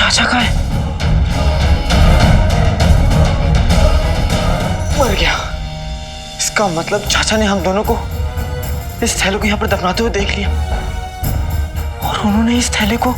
चाचा का है। मर गया। इसका मतलब चाचा ने हम दोनों को, इस थैले को यहाँ पर दफनाते हुए देख लिया और उन्होंने इस थैले को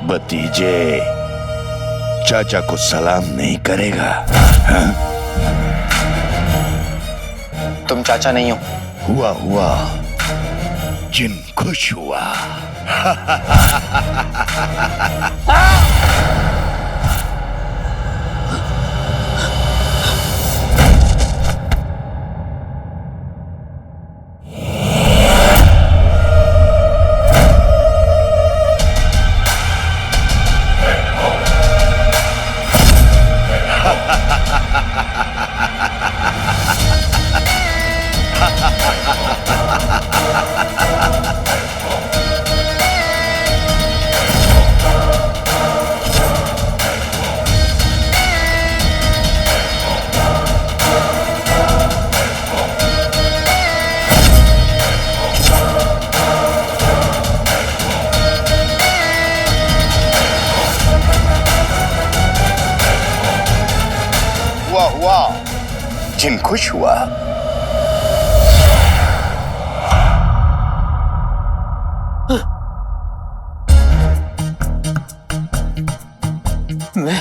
भतीजे, चाचा को सलाम नहीं करेगा? हाँ? तुम चाचा नहीं हो। हुआ हुआ, जिन खुश हुआ। हुआ, जिन खुश हुआ। मैं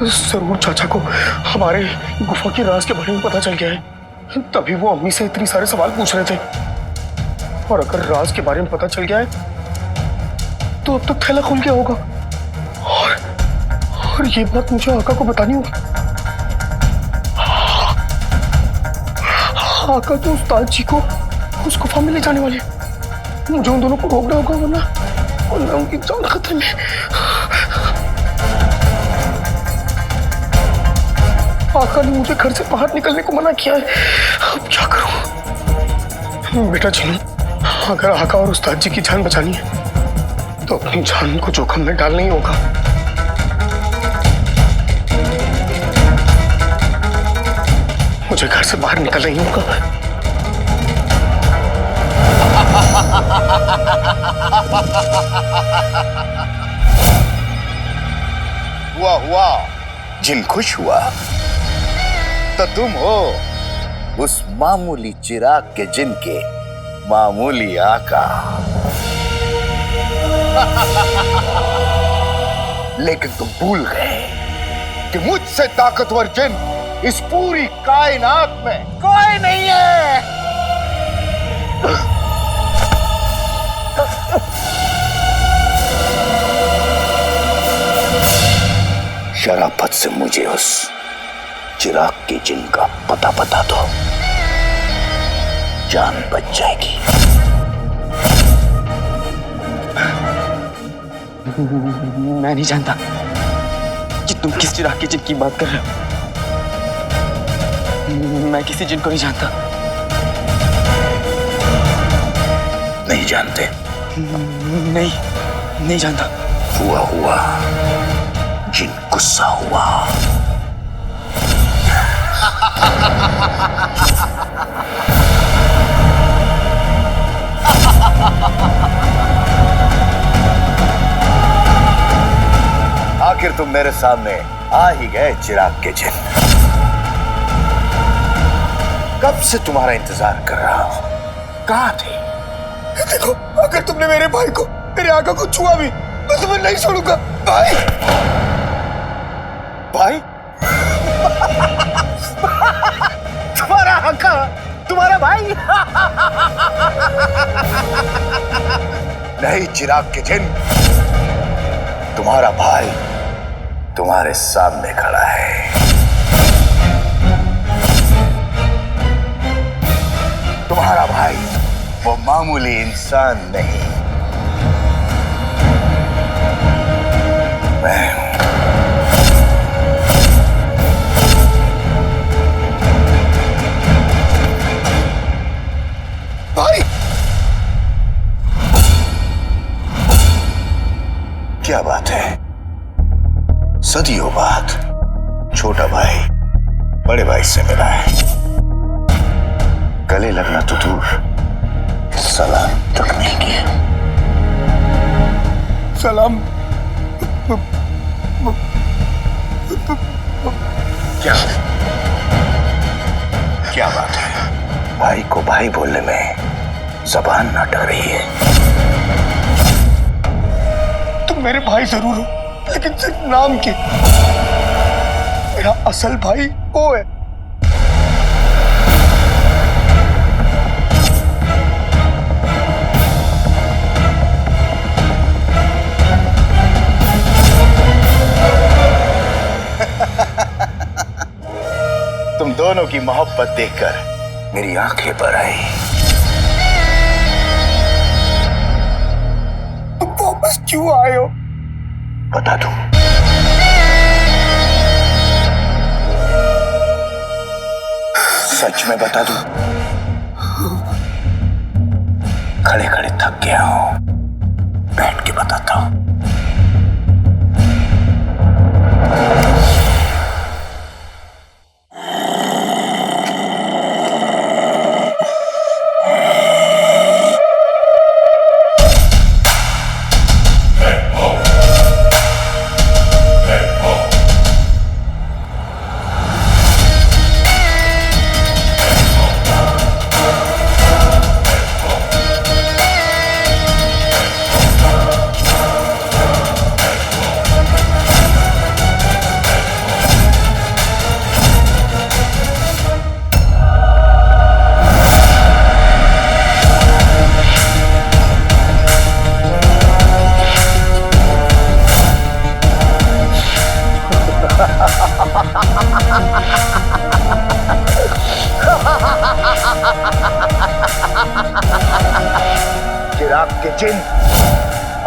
जरूर चाचा को हमारे गुफा के राज के बारे में पता चल गया है, तभी वो अम्मी से इतनी सारे सवाल पूछ रहे थे। और अगर राज के बारे में पता चल गया है तो अब तक थैला खुल गया होगा और ये बात मुझे आका को बतानी होगी। आका तो उस्ताद जी को उस गुफा में ले जाने वाले, मुझे उन दोनों को रोकना होगा वरना उनकी जान खतरे में। आका ने मुझे घर से बाहर निकलने को मना किया है, अब क्या करूं? बेटा चिन्नू, अगर आका और उस्ताद जी की जान बचानी है तो अपनी जान को जोखिम में डालना ही होगा। मुझे घर से बाहर निकलना ही होगा। हुआ, जिन खुश हुआ। तो तुम हो उस मामूली चिराग के जिन के मामूली आका। लेकिन तुम भूल गए कि मुझसे ताकतवर जिन इस पूरी कायनात में कोई नहीं है। शराफत से मुझे उस चिराग के जिन का पता बता दो, जान बच जाएगी। मैं नहीं जानता कि तुम किस चिराग के जिन की बात कर रहे हो। मैं किसी जिन को नहीं जानता। नहीं जानते? नहीं जानता। हुआ, जिन गुस्सा हुआ। आखिर तुम मेरे सामने आ ही गए चिराग के जिन। कब से तुम्हारा इंतजार कर रहा हूं। कहां थे? देखो, अगर तुमने मेरे भाई को, मेरे आका को छुआ भी मैं तुम्हें नहीं छोड़ूंगा भाई। भाई तुम्हारा हक्का, तुम्हारा भाई। नहीं चिराग के जिन, तुम्हारा भाई तुम्हारे सामने खड़ा है। तुम्हारा भाई वो मामूली इंसान नहीं, मैं हूं। भाई क्या बात है, सदियों बाद छोटा भाई बड़े भाई से मिला है। गले लगना तो दूर, सलाम तक नहीं किया। सलाम क्या क्या बात है, भाई को भाई बोलने में जबान ना अटक रही है। तुम मेरे भाई जरूर हो, लेकिन सिर्फ नाम के। मेरा असल भाई वो है। तुम दोनों की मोहब्बत देखकर मेरी आंखें भर आई। तुम वापस क्यों आए हो? बता दूं, सच में बता दूं, खड़े खड़े थक गया हूं, बैठ के बताता हूं। चिराग के जिन,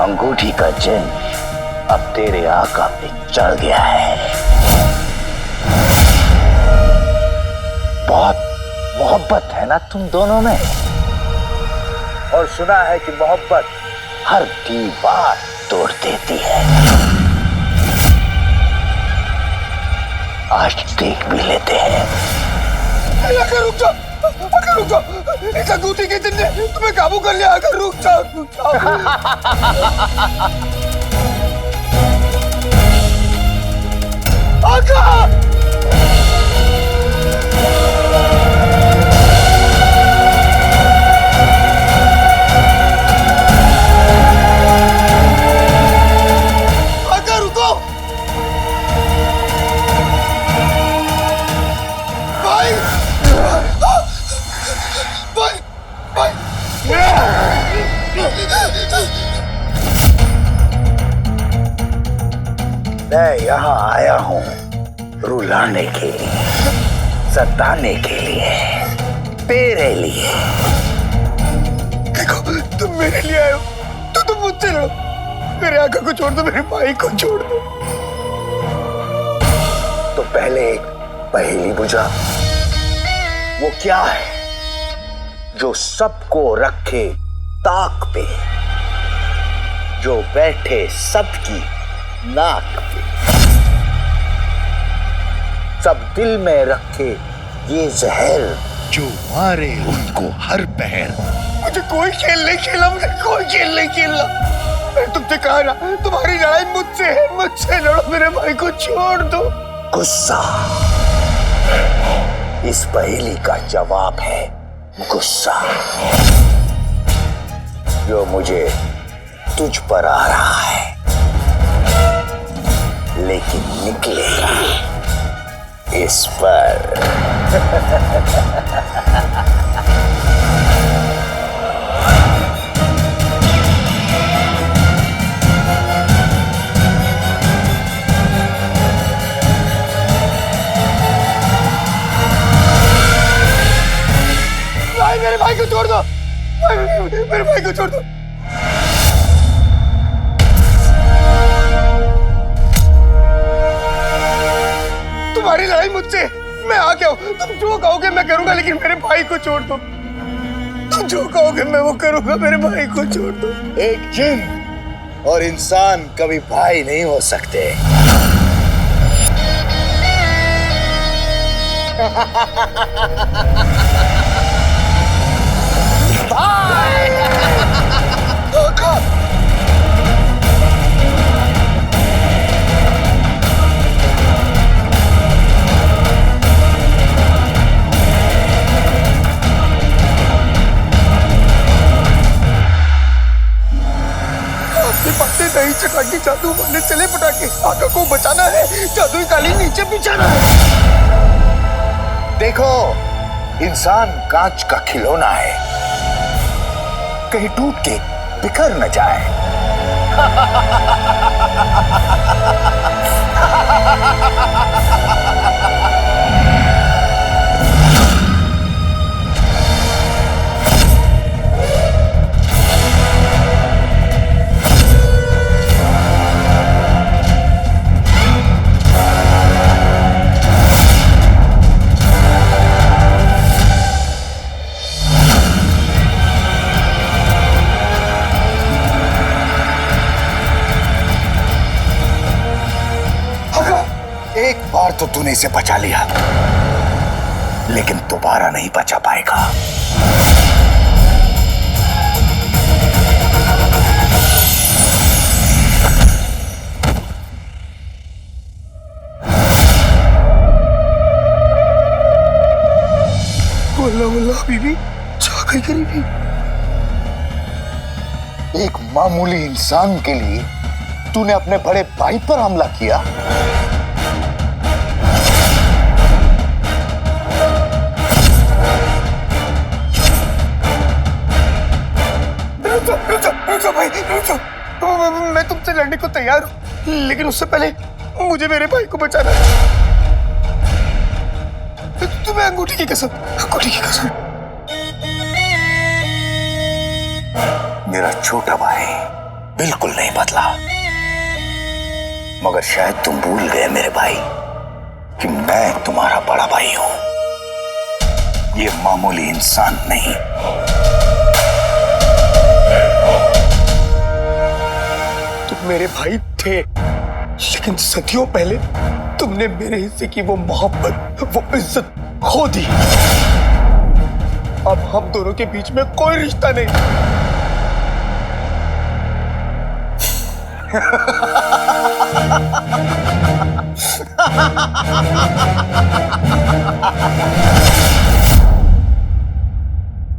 अंगूठी का जिन अब तेरे आका पे चढ़ गया है। बहुत मोहब्बत है ना तुम दोनों में, और सुना है कि मोहब्बत हर दीवार तोड़ देती है। आज देख भी लेते हैं। रुक जाओ, रुक जाओ, इस अंगूठी के जिन ने तुम्हें काबू कर लिया। अगर रुक जाओ, रुक जाओ। आका! आका रुको! भाई! भाई! भाई! मैं यहाँ आया हूँ रुलाने के लिए, सताने के लिए, तेरे लिए। देखो, तुम मेरे लिए आए हो तो तुम मुझसे लड़ो। मेरे आका को छोड़ दो, मेरे भाई को छोड़ दो। तो पहले एक पहेली बुझा। वो क्या है जो सबको रखे ताक पे, जो बैठे सबकी नाक पे, सब दिल में रखे ये जहर, जो मारे उनको हर पहर। मुझे कोई खेल नहीं खेला, मुझे कोई खेल नहीं खेला। मैंने तुमसे कहा ना, तुम्हारी लड़ाई मुझसे है, मुझसे लड़ो, मेरे भाई को छोड़ दो। गुस्सा इस पहेली का जवाब है, गुस्सा जो मुझे तुझ पर आ रहा है। लेकिन निकलेगा इस पर। भाई मेरे भाई को छोड़ दो, मेरे भाई को छोड़ दो। तुम्हारी लड़ाई मुझसे, मैं आ गया हूं। तुम जो कहोगे मैं करूंगा, लेकिन मेरे भाई को छोड़ दो। तुम जो कहोगे मैं वो करूंगा, मेरे भाई को छोड़ दो। एक जिन और इंसान कभी भाई नहीं हो सकते। नहीं चटाकी जादू बनने चले पटाखे, आका को बचाना है, जादुई कालीन नीचे बिछाना है। देखो, इंसान कांच का खिलौना है, कहीं टूट के बिखर न जाए। एक बार तो तूने इसे बचा लिया, लेकिन दोबारा नहीं बचा पाएगा। वल्लाह वल्लाह बीबी, जा गई गरीबी। एक मामूली इंसान के लिए तूने अपने बड़े भाई पर हमला किया। रुको भाई, रुको। मैं तुमसे लड़ने को तैयार हूँ, लेकिन उससे पहले मुझे मेरे भाई को बचाना है। तुम्हें अंगूठी की कसम, अंगूठी की कसम। मेरा छोटा भाई बिल्कुल नहीं बदला, मगर शायद तुम भूल गए मेरे भाई कि मैं तुम्हारा बड़ा भाई हूं, ये मामूली इंसान नहीं। तुम मेरे भाई थे, लेकिन सदियों पहले तुमने मेरे हिस्से की वो मोहब्बत, वो इज्जत खो दी। अब हम दोनों के बीच में कोई रिश्ता नहीं।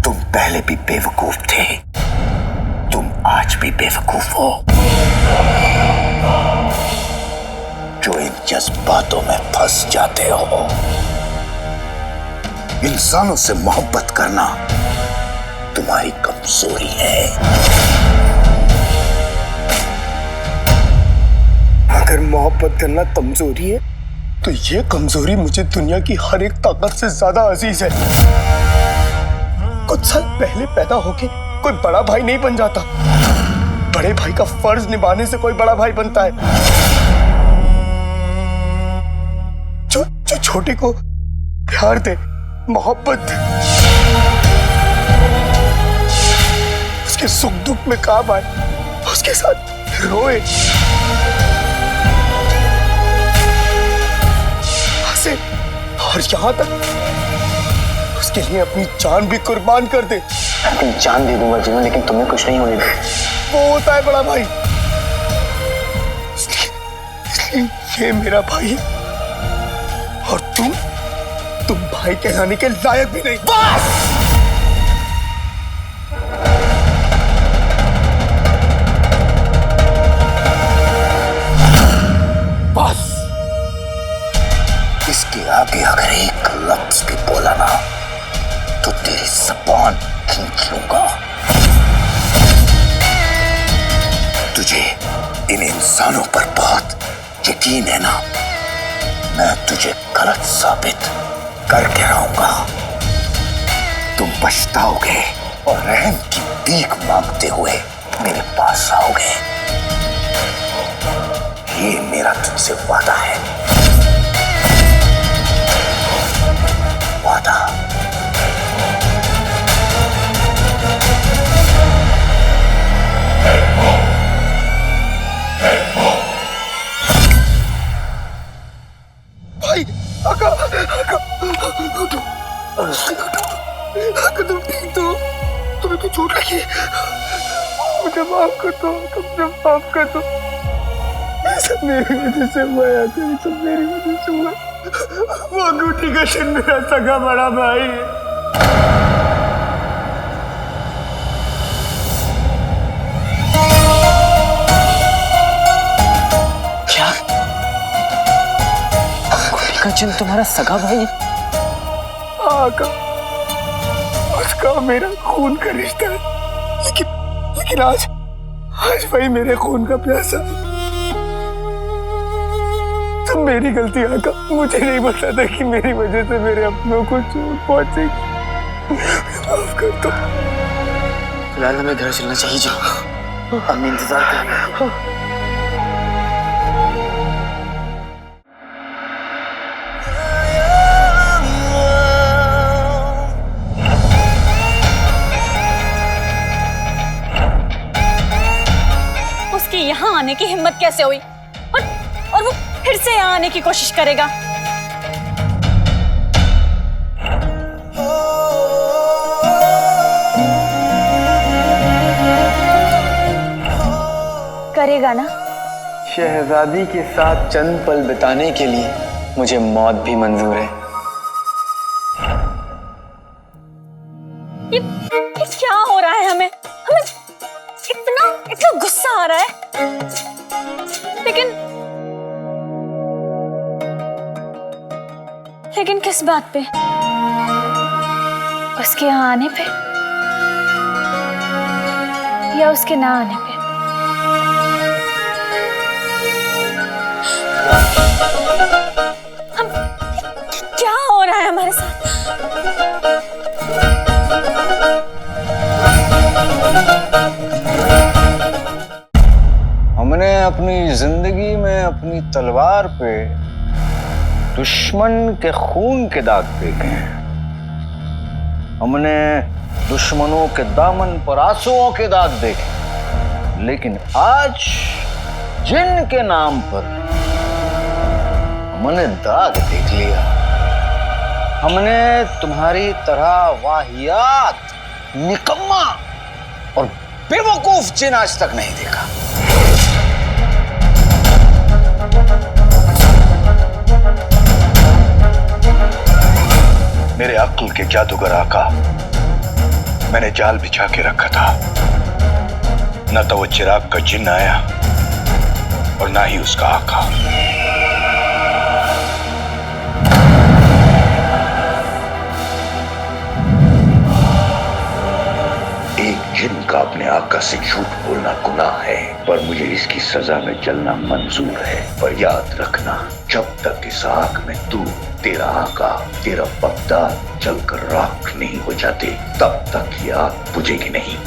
तुम पहले भी बेवकूफ थे, तुम आज भी बेवकूफ हो, जो इन जज्बातों में फंस जाते हो। इंसानों से मोहब्बत करना तुम्हारी कमजोरी है। अगर मोहब्बत करना कमजोरी है, तो ये कमजोरी मुझे दुनिया की हर एक ताकत से ज्यादा अजीज है। कुछ साल पहले पैदा होके कोई बड़ा भाई नहीं बन जाता, बड़े भाई का फर्ज निभाने से कोई बड़ा भाई बनता है। जो छोटे को प्यार दे, मोहब्बत दे, उसके सुख दुख में काम आए, उसके साथ रोए, हंसे, और यहाँ तक उसके लिए अपनी जान भी कुर्बान कर दे। अपनी जान दे दूंगा जीवन, लेकिन तुम्हें कुछ नहीं होने दूंगा। वो होता है बड़ा भाई, इसलिए ये मेरा भाई है, और तुम भाई कहलाने के लायक भी नहीं। बस! बस इसके आगे अगर एक लफ्ज भी बोला ना तो तेरी जबान खींच लूंगा। तुझे इन इंसानों पर बहुत यकीन है ना? मैं तुझे गलत साबित करके रहूंगा। तुम पछताओगे और रहम की भीख मांगते हुए मेरे पास आओगे। ये मेरा तुझसे वादा है। वादा। भाई आका आका तुम ठीक तो? तुम्हें तो चोट लगी? मुझे माफ कर दो, मुझे माफ कर दो। सब मेरी वजह से हुआ है, सब मेरी वजह से हुआ। वो अंगूठी का शन मेरा सगा बड़ा भाई है। क्या अंगूठी का चिन्ह तुम्हारा सगा भाई? आका उसका मेरा खून का रिश्ता है, लेकिन आज भाई मेरे खून का प्यासा है। सब मेरी गलती आका, मुझे नहीं पता था कि मेरी वजह से मेरे अपनों को चोट पहुंचेगी। माफ कर दो। फिलहाल हमें घर चलना चाहिए। जो हम इंतजार करेंगे। उसकी यहाँ आने की हिम्मत कैसे हुई? और वो फिर से यहाँ आने की कोशिश करेगा। करेगा ना? शहजादी के साथ चंद पल बिताने के लिए मुझे मौत भी मंजूर है। ये क्या हो रहा है? हमें इतना गुस्सा आ रहा है, लेकिन किस बात पे? उसके यहाँ आने पे या उसके ना आने पे? हम क्या हो रहा है हमारे साथ? हमने अपनी जिंदगी में अपनी तलवार पे दुश्मन के खून के दाग देखे हैं। हमने दुश्मनों के दामन पर आंसुओं के दाग देखे, लेकिन आज जिन के नाम पर हमने दाग देख लिया। हमने तुम्हारी तरह वाहियात, निकम्मा और बेवकूफ जिन आज तक नहीं देखा। मेरे अक्ल के जादूगर आका, मैंने जाल बिछा के रखा था। न तो वो चिराग का जिन्न आया और ना ही उसका आका। एक जिन्न का अपने आका से झूठ बोलना गुनाह है, पर मुझे इसकी सजा में जलना मंजूर है। पर याद रखना, जब तक इस आग में तू, तेरा आका, तेरा बगदाद जलकर राख नहीं हो जाते, तब तक ये आग बुझेगी नहीं।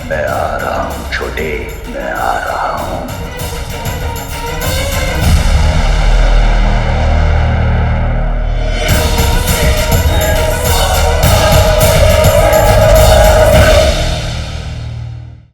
मैं आ रहा हूं छोटे, मैं आ रहा हूं।